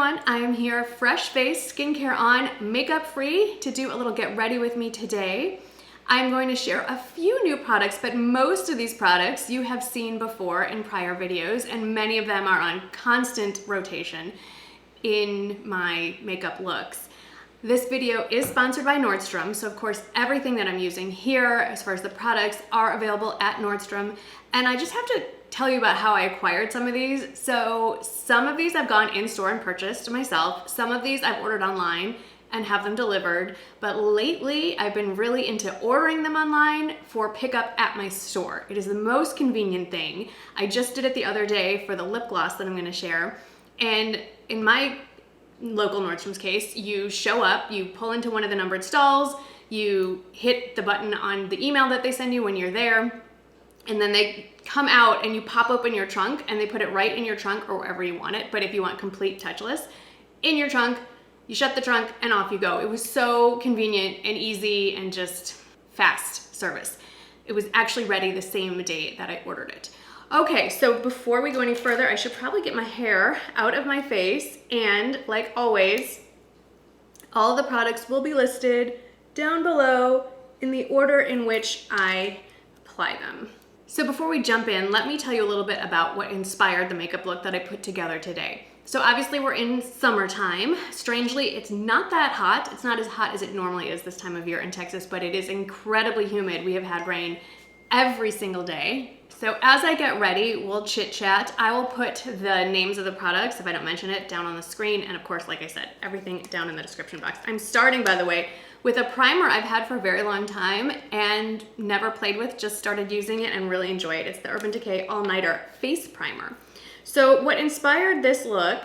everyone, I am here fresh face, skincare on, makeup free to do a little get ready with me today. I'm going to share a few new products, but most of these products you have seen before in prior videos, and many of them are on constant rotation in my makeup looks. This video is sponsored by Nordstrom, so of course everything that I'm using here as far as the products are available at Nordstrom, and I just have to tell you about how I acquired some of these. So some of these I've gone in store and purchased myself. Some of these I've ordered online and have them delivered. But lately I've been really into ordering them online for pickup at my store. It is the most convenient thing. I just did it the other day for the lip gloss that I'm gonna share. And in my local Nordstrom's case, you show up, you pull into one of the numbered stalls, you hit the button on the email that they send you when you're there, and then they come out and you pop open your trunk and they put it right in your trunk or wherever you want it. But if you want complete touchless, in your trunk, you shut the trunk and off you go. It was so convenient and easy and just fast service. It was actually ready the same day that I ordered it. Okay, so before we go any further, I should probably get my hair out of my face, and like always, all the products will be listed down below in the order in which I apply them. So before we jump in, let me tell you a little bit about what inspired the makeup look that I put together today. So obviously we're in summertime. Strangely, it's not that hot. It's not as hot as it normally is this time of year in Texas, but it is incredibly humid. We have had rain every single day. So as I get ready, we'll chit chat. I will put the names of the products, if I don't mention it, down on the screen. And of course, like I said, everything down in the description box. I'm starting, by the way, with a primer I've had for a very long time and never played with, just started using it and really enjoy it. It's the Urban Decay All Nighter Face Primer. So what inspired this look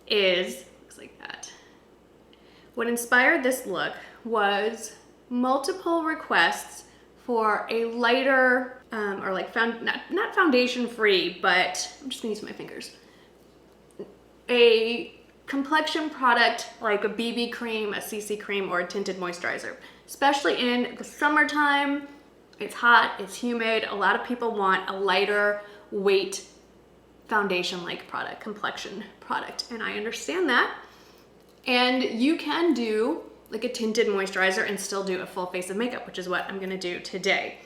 is, looks like that. What inspired this look was multiple requests for a lighter, or like, not foundation free, but I'm just gonna use my fingers. A complexion product like a BB cream, a CC cream, or a tinted moisturizer. Especially in the summertime, it's hot, it's humid. A lot of people want a lighter weight foundation-like product, complexion product, and I understand that. And you can do like a tinted moisturizer and still do a full face of makeup, which is what I'm gonna do today.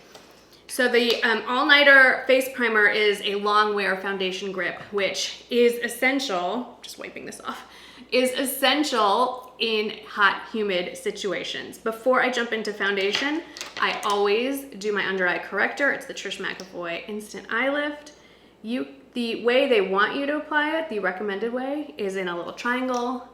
So the All-Nighter Face Primer is a long wear foundation grip, which is essential, just wiping this off, is essential in hot, humid situations. Before I jump into foundation, I always do my under eye corrector. It's the Trish McEvoy Instant Eye Lift. The way they want you to apply it, the recommended way, is in a little triangle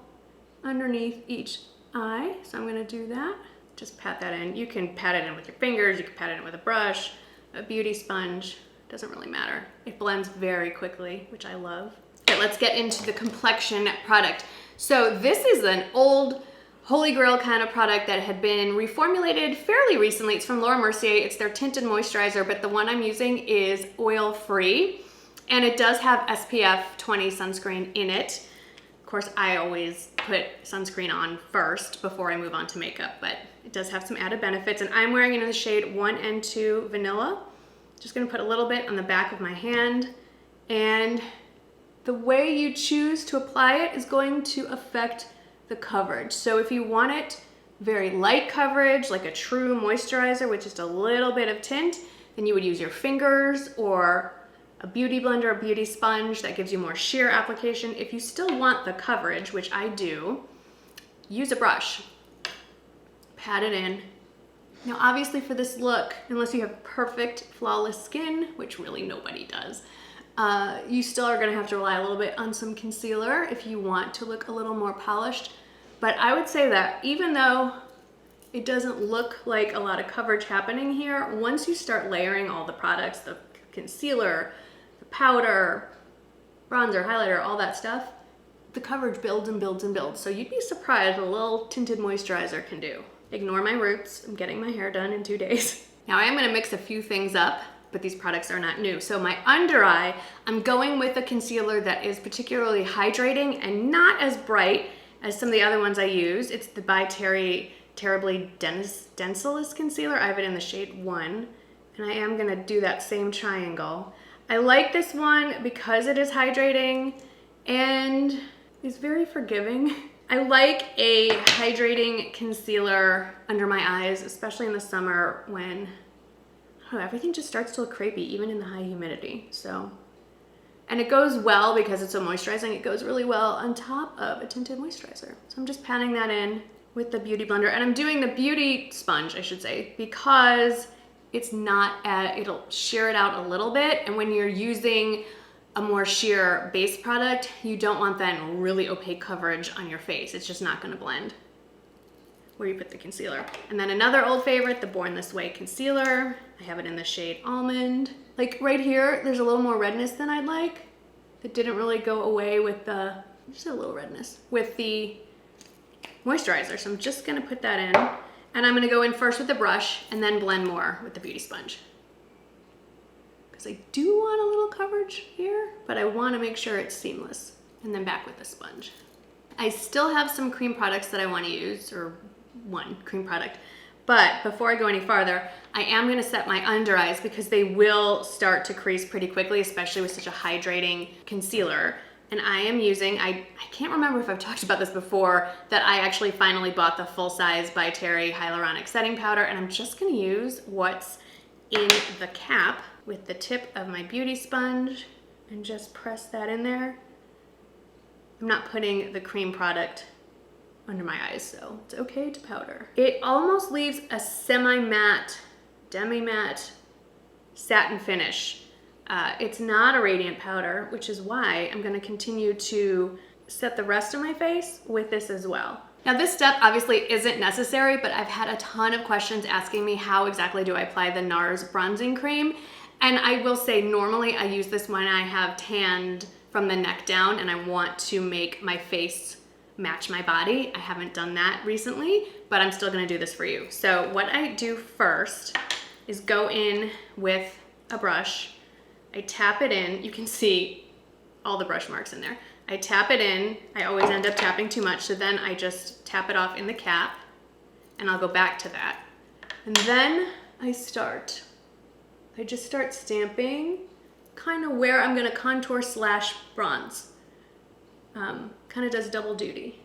underneath each eye. So I'm gonna do that. Just pat that in. You can pat it in with your fingers, you can pat it in with a brush, a beauty sponge, doesn't really matter. It blends very quickly, which I love. Okay, let's get into the complexion product. So this is an old holy grail kind of product that had been reformulated fairly recently. It's from Laura Mercier. It's their tinted moisturizer, but the one I'm using is oil-free, and it does have SPF 20 sunscreen in it. Of course, I always put sunscreen on first before I move on to makeup, but it does have some added benefits, and I'm wearing it in the shade 1 and 2 Vanilla. Just gonna put a little bit on the back of my hand, and the way you choose to apply it is going to affect the coverage. So if you want it very light coverage, like a true moisturizer with just a little bit of tint, then you would use your fingers or a beauty blender, a beauty sponge that gives you more sheer application. If you still want the coverage, which I do, use a brush. Pat it in. Now obviously for this look, unless you have perfect flawless skin, which really nobody does, you still are gonna have to rely a little bit on some concealer if you want to look a little more polished. But I would say that even though it doesn't look like a lot of coverage happening here, once you start layering all the products, the concealer, the powder, bronzer, highlighter, all that stuff, the coverage builds and builds and builds. So you'd be surprised what a little tinted moisturizer can do. Ignore my roots, I'm getting my hair done in 2 days. Now I am gonna mix a few things up, but these products are not new. So my under eye, I'm going with a concealer that is particularly hydrating and not as bright as some of the other ones I use. It's the By Terry Terribly Denseless Concealer. I have it in the shade 1, and I am gonna do that same triangle. I like this one because it is hydrating and is very forgiving. I like a hydrating concealer under my eyes, especially in the summer when, I don't know, everything just starts to look crepey, even in the high humidity. So, and it goes well because it's so moisturizing. It goes really well on top of a tinted moisturizer. So I'm just patting that in with the Beauty Blender. And I'm doing the beauty sponge, I should say, because it's not, it'll sheer it out a little bit. And when you're using a more sheer base product, you don't want that really opaque coverage on your face. It's just not gonna blend where you put the concealer. And then another old favorite, the Born This Way concealer. I have it in the shade Almond. Like right here, there's a little more redness than I'd like. It didn't really go away with the, just a little redness, with the moisturizer. So I'm just gonna put that in. And I'm gonna go in first with the brush and then blend more with the beauty sponge. Because I do want a little coverage here, but I wanna make sure it's seamless. And then back with the sponge. I still have some cream products that I wanna use, or one cream product. But before I go any farther, I am gonna set my under eyes because they will start to crease pretty quickly, especially with such a hydrating concealer. And I am using, I can't remember if I've talked about this before, that I actually finally bought the full size by Terry hyaluronic setting powder, and I'm just gonna use what's in the cap with the tip of my beauty sponge and just press that in there. I'm not putting the cream product under my eyes, so it's okay to powder. It almost leaves a semi-matte, demi-matte satin finish. It's not a radiant powder, which is why I'm gonna continue to set the rest of my face with this as well. Now this step obviously isn't necessary, but I've had a ton of questions asking me how exactly do I apply the NARS bronzing cream. And I will say normally I use this when I have tanned from the neck down and I want to make my face match my body. I haven't done that recently, but I'm still gonna do this for you. So what I do first is go in with a brush. I tap it in. You can see all the brush marks in there. I tap it in. I always end up tapping too much, so then I just tap it off in the cap, and I'll go back to that. And then I just start stamping kind of where I'm gonna contour slash bronze. Kind of does double duty.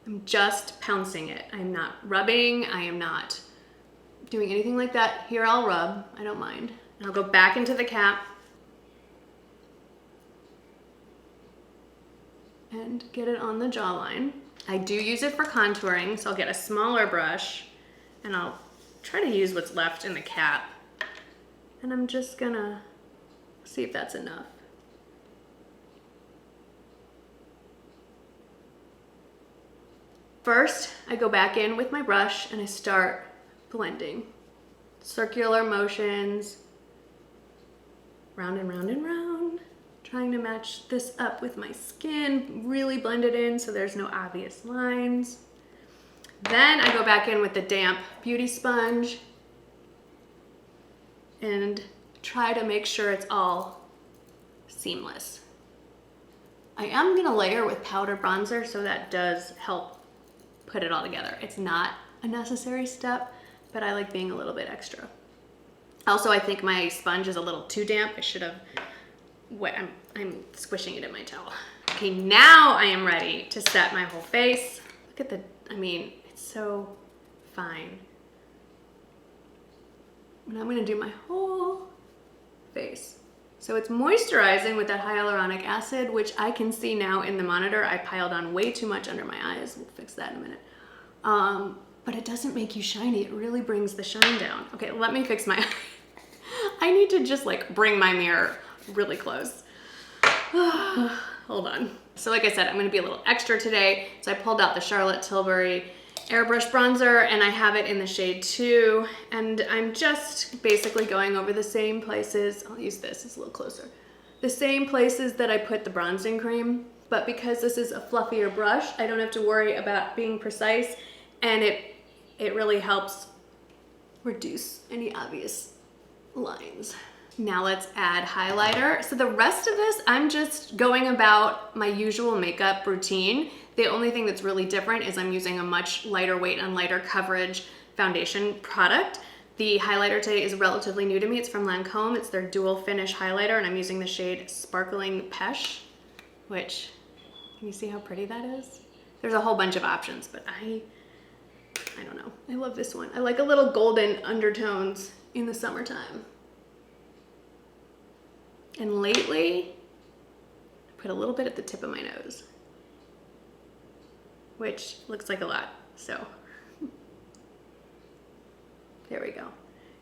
I'm just pouncing it. I'm not rubbing, I am not doing anything like that. Here I'll rub, I don't mind. And I'll go back into the cap and get it on the jawline. I do use it for contouring, so I'll get a smaller brush and I'll try to use what's left in the cap. And I'm just gonna see if that's enough. First, I go back in with my brush and I start blending. Circular motions, round and round and round, trying to match this up with my skin, really blend it in so there's no obvious lines. Then I go back in with the damp beauty sponge and try to make sure it's all seamless. I am gonna layer with powder bronzer, so that does help put it all together. It's not a necessary step, but I like being a little bit extra. Also, I think my sponge is a little too damp. I should have I'm squishing it in my towel. Okay, now I am ready to set my whole face. Look at I mean, it's so fine. And I'm gonna do my whole face. So it's moisturizing with that hyaluronic acid, which I can see now in the monitor. I piled on way too much under my eyes. We'll fix that in a minute. But it doesn't make you shiny. It really brings the shine down. Okay, let me fix my eye. I need to just like bring my mirror really close. Hold on. So like I said, I'm gonna be a little extra today. So I pulled out the Charlotte Tilbury Airbrush Bronzer and I have it in the shade 2. And I'm just basically going over the same places. I'll use this, it's a little closer. The same places that I put the bronzing cream, but because this is a fluffier brush, I don't have to worry about being precise, and it really helps reduce any obvious lines. Now let's add highlighter. So the rest of this, I'm just going about my usual makeup routine. The only thing that's really different is I'm using a much lighter weight and lighter coverage foundation product. The highlighter today is relatively new to me. It's from Lancome. It's their dual finish highlighter, and I'm using the shade Sparkling Pesh, which Can you see how pretty that is? There's a whole bunch of options, but I don't know. I love this one. I like a little golden undertones in the summertime. And lately, I put a little bit at the tip of my nose, which looks like a lot, so there we go.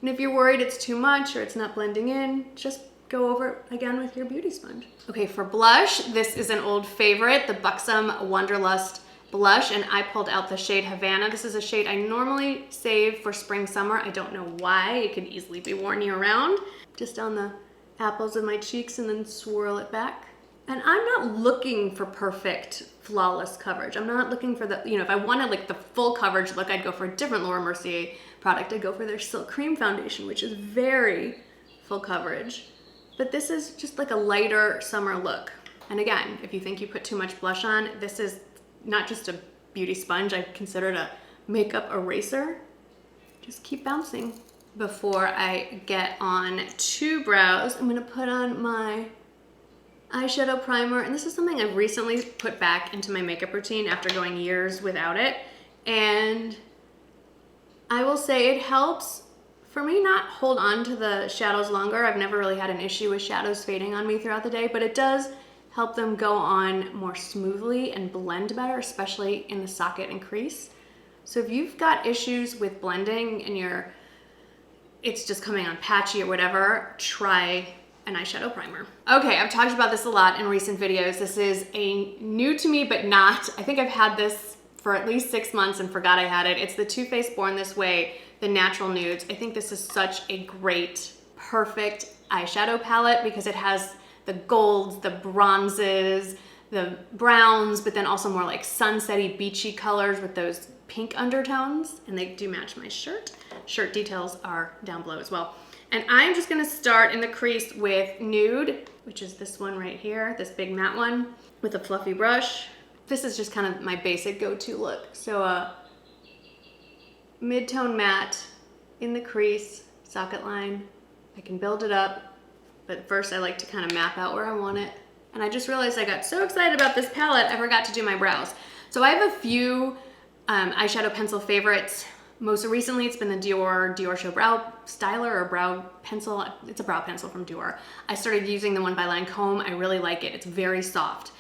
And if you're worried it's too much or it's not blending in, just go over it again with your beauty sponge. Okay, for blush, this is an old favorite, the Buxom Wanderlust blush, and I pulled out the shade Havana. This is a shade I normally save for spring, summer. I don't know why. It could easily be worn year round. Just on the apples of my cheeks and then swirl it back. And I'm not looking for perfect, flawless coverage. I'm not looking for the, you know, if I wanted like the full coverage look, I'd go for a different Laura Mercier product. I'd go for their Silk Cream Foundation, which is very full coverage. But this is just like a lighter summer look. And again, if you think you put too much blush on, this is not just a beauty sponge, I consider it a makeup eraser. Just keep bouncing. Before I get on to brows, I'm gonna put on my eyeshadow primer, and this is something I've recently put back into my makeup routine after going years without it. And I will say it helps for me not hold on to the shadows longer. I've never really had an issue with shadows fading on me throughout the day, but it does help them go on more smoothly and blend better, especially in the socket and crease. So if you've got issues with blending and it's just coming on patchy or whatever, try an eyeshadow primer. Okay, I've talked about this a lot in recent videos. This is a new to me, but not. I think I've had this for at least 6 months and forgot I had it. It's the Too Faced Born This Way, the Natural Nudes. I think this is such a great, perfect eyeshadow palette because it has the golds, the bronzes, the browns, but then also more like sunsetty, beachy colors with those pink undertones, and they do match my shirt. Shirt details are down below as well. And I'm just gonna start in the crease with Nude, which is this one right here, this big matte one, with a fluffy brush. This is just kind of my basic go-to look. So mid-tone matte in the crease, socket line. I can build it up, but first I like to kind of map out where I want it. And I just realized I got so excited about this palette, I forgot to do my brows. So I have a few eyeshadow pencil favorites. Most recently, it's been the Dior Show Brow Styler or Brow Pencil. It's a brow pencil from Dior. I started using the one by Lancome. I really like it. It's very soft,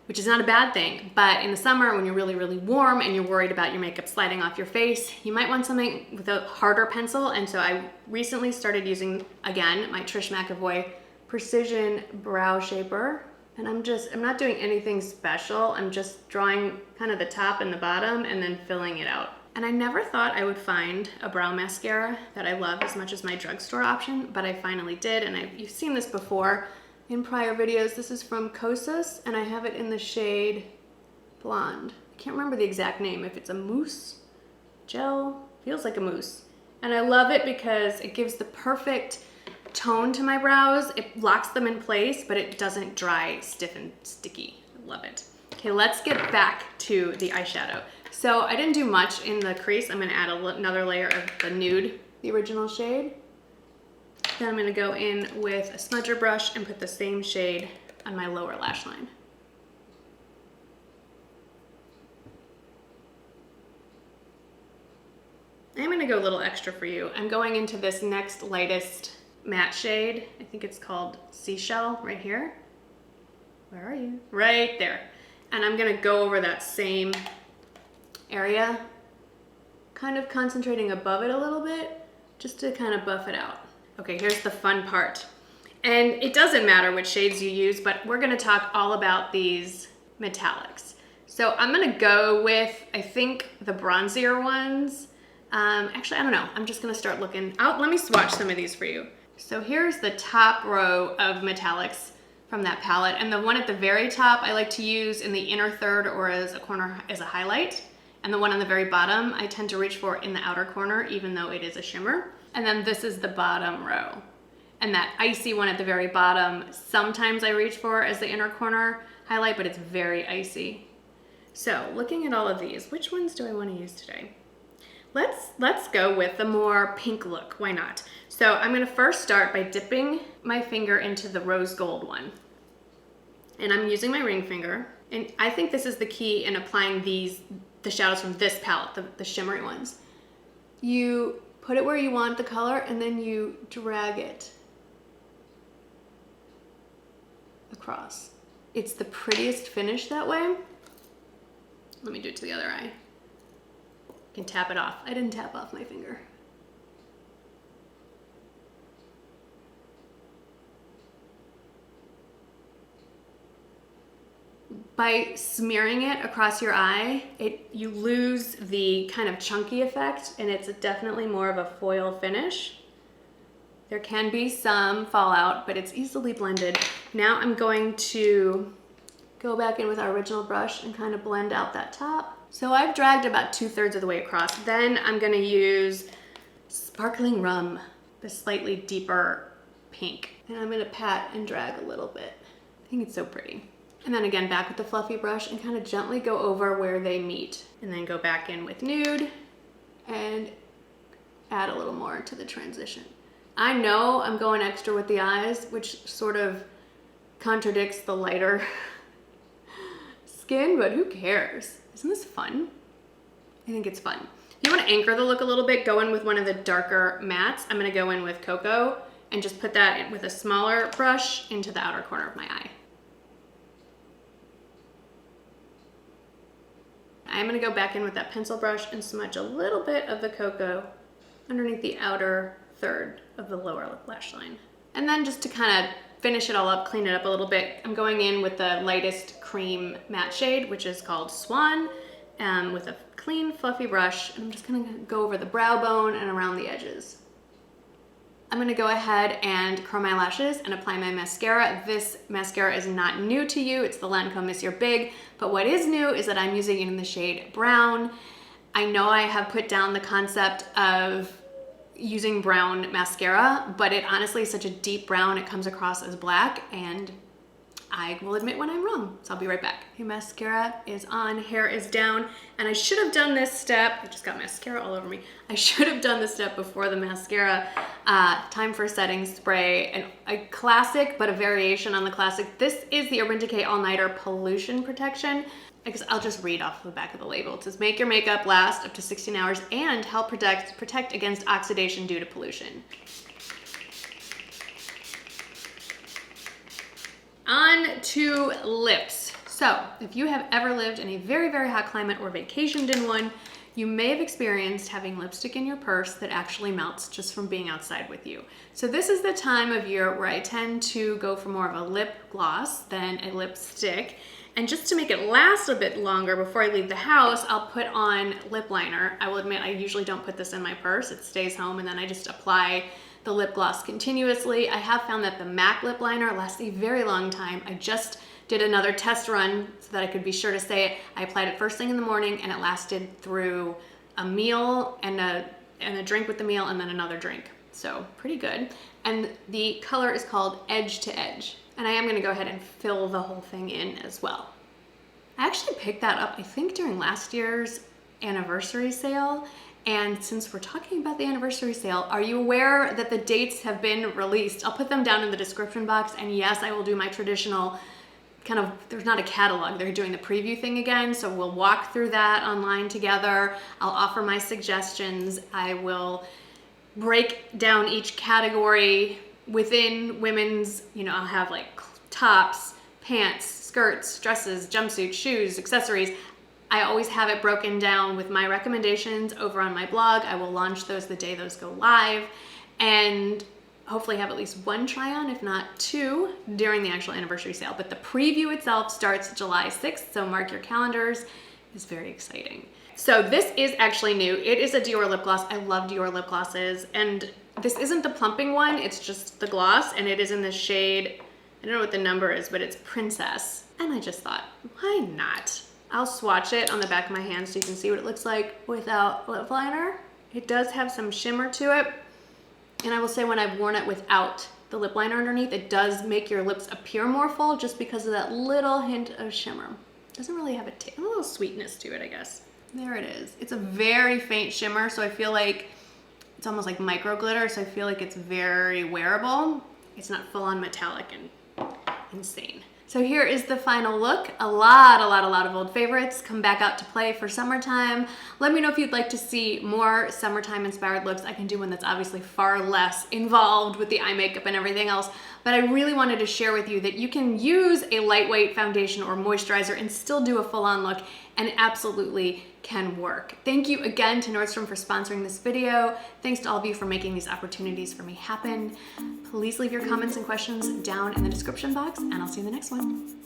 which is not a bad thing. But in the summer, when you're really, really warm and you're worried about your makeup sliding off your face, you might want something with a harder pencil. And so I recently started using, again, my Trish McEvoy Precision Brow Shaper. And I'm not doing anything special. I'm just drawing kind of the top and the bottom and then filling it out. And I never thought I would find a brow mascara that I love as much as my drugstore option, but I finally did. And you've seen this before in prior videos. This is from Kosas, and I have it in the shade Blonde. I can't remember the exact name, if it's a mousse gel, feels like a mousse. And I love it because it gives the perfect tone to my brows. It locks them in place, but it doesn't dry, stiff, and sticky. I love it. Okay, let's get back to the eyeshadow. So I didn't do much in the crease. I'm gonna add another layer of the Nude, the original shade. Then I'm gonna go in with a smudger brush and put the same shade on my lower lash line. I'm gonna go a little extra for you. I'm going into this next lightest matte shade. I think it's called Seashell right here. Where are you? Right there. And I'm gonna go over that same area, kind of concentrating above it a little bit, just to kind of buff it out. Okay, here's the fun part. And it doesn't matter which shades you use, but we're gonna talk all about these metallics. So I'm gonna go with, I think, the bronzier ones. Actually, I don't know. I'm just gonna start looking out. Let me swatch some of these for you. So here's the top row of metallics from that palette. And the one at the very top, I like to use in the inner third or as a corner, as a highlight. And the one on the very bottom, I tend to reach for in the outer corner, even though it is a shimmer. And then this is the bottom row. And that icy one at the very bottom, sometimes I reach for as the inner corner highlight, but it's very icy. So looking at all of these, which ones do I want to use today? Let's go with the more pink look, why not? So I'm gonna first start by dipping my finger into the rose gold one. And I'm using my ring finger. And I think this is the key in applying the shadows from this palette, the shimmery ones. You put it where you want the color and then you drag it across. It's the prettiest finish that way. Let me do it to the other eye. You can tap it off. I didn't tap off my finger. By smearing it across your eye, you lose the kind of chunky effect, and it's definitely more of a foil finish. There can be some fallout, but it's easily blended. Now I'm going to go back in with our original brush and kind of blend out that top. So I've dragged about 2/3 of the way across. Then I'm gonna use Sparkling Rum, the slightly deeper pink. And I'm gonna pat and drag a little bit. I think it's so pretty. And then again, back with the fluffy brush and kind of gently go over where they meet. And then go back in with nude and add a little more to the transition. I know I'm going extra with the eyes, which sort of contradicts the lighter skin, but who cares? Isn't this fun? I think it's fun. If you want to anchor the look a little bit, go in with one of the darker mattes. I'm going to go in with Cocoa and just put that in with a smaller brush into the outer corner of my eye. I'm gonna go back in with that pencil brush and smudge a little bit of the Cocoa underneath the outer third of the lower lash line. And then just to kind of finish it all up, clean it up a little bit, I'm going in with the lightest cream matte shade, which is called Swan, with a clean, fluffy brush. And I'm just gonna go over the brow bone and around the edges. I'm gonna go ahead and curl my lashes and apply my mascara. This mascara is not new to you. It's the Lancome Miss Your Big, but what is new is that I'm using it in the shade Brown. I know I have put down the concept of using brown mascara, but it honestly is such a deep brown, it comes across as black, and I will admit when I'm wrong, so I'll be right back. Okay, mascara is on, hair is down, and I should have done this step. I just got mascara all over me. I should have done this step before the mascara. Time for setting spray, and a classic, but a variation on the classic. This is the Urban Decay All Nighter Pollution Protection. I guess I'll just read off the back of the label. It says, make your makeup last up to 16 hours and help protect against oxidation due to pollution. On to lips. So if you have ever lived in a very, very hot climate or vacationed in one, you may have experienced having lipstick in your purse that actually melts just from being outside with you. So this is the time of year where I tend to go for more of a lip gloss than a lipstick. And just to make it last a bit longer before I leave the house, I'll put on lip liner. I will admit I usually don't put this in my purse. It stays home, and then I just apply the lip gloss continuously. I have found that the MAC lip liner lasts a very long time. I just did another test run so that I could be sure to say it. I applied it first thing in the morning, and it lasted through a meal and a drink with the meal and then another drink. So pretty good. And the color is called Edge to Edge. And I am gonna go ahead and fill the whole thing in as well. I actually picked that up, I think, during last year's anniversary sale. And since we're talking about the anniversary sale, are you aware that the dates have been released? I'll put them down in the description box. And yes, I will do my traditional kind of, there's not a catalog, they're doing the preview thing again. So we'll walk through that online together. I'll offer my suggestions. I will break down each category within women's, I'll have like tops, pants, skirts, dresses, jumpsuits, shoes, accessories. I always have it broken down with my recommendations over on my blog. I will launch those the day those go live, and hopefully have at least one try on, if not two, during the actual anniversary sale. But the preview itself starts July 6th, so mark your calendars. It's very exciting. So this is actually new. It is a Dior lip gloss. I love Dior lip glosses, and this isn't the plumping one, it's just the gloss, and it is in the shade, I don't know what the number is, but it's Princess. And I just thought, why not? I'll swatch it on the back of my hand so you can see what it looks like without lip liner. It does have some shimmer to it. And I will say when I've worn it without the lip liner underneath, it does make your lips appear more full just because of that little hint of shimmer. Doesn't really have a little sweetness to it, I guess. There it is. It's a very faint shimmer, so I feel like it's almost like micro glitter, so I feel like it's very wearable. It's not full on metallic and insane. So here is the final look. A lot of old favorites come back out to play for summertime. Let me know if you'd like to see more summertime inspired looks. I can do one that's obviously far less involved with the eye makeup and everything else, but I really wanted to share with you that you can use a lightweight foundation or moisturizer and still do a full-on look, and it absolutely can work. Thank you again to Nordstrom for sponsoring this video. Thanks to all of you for making these opportunities for me happen. Please leave your comments and questions down in the description box, and I'll see you in the next one.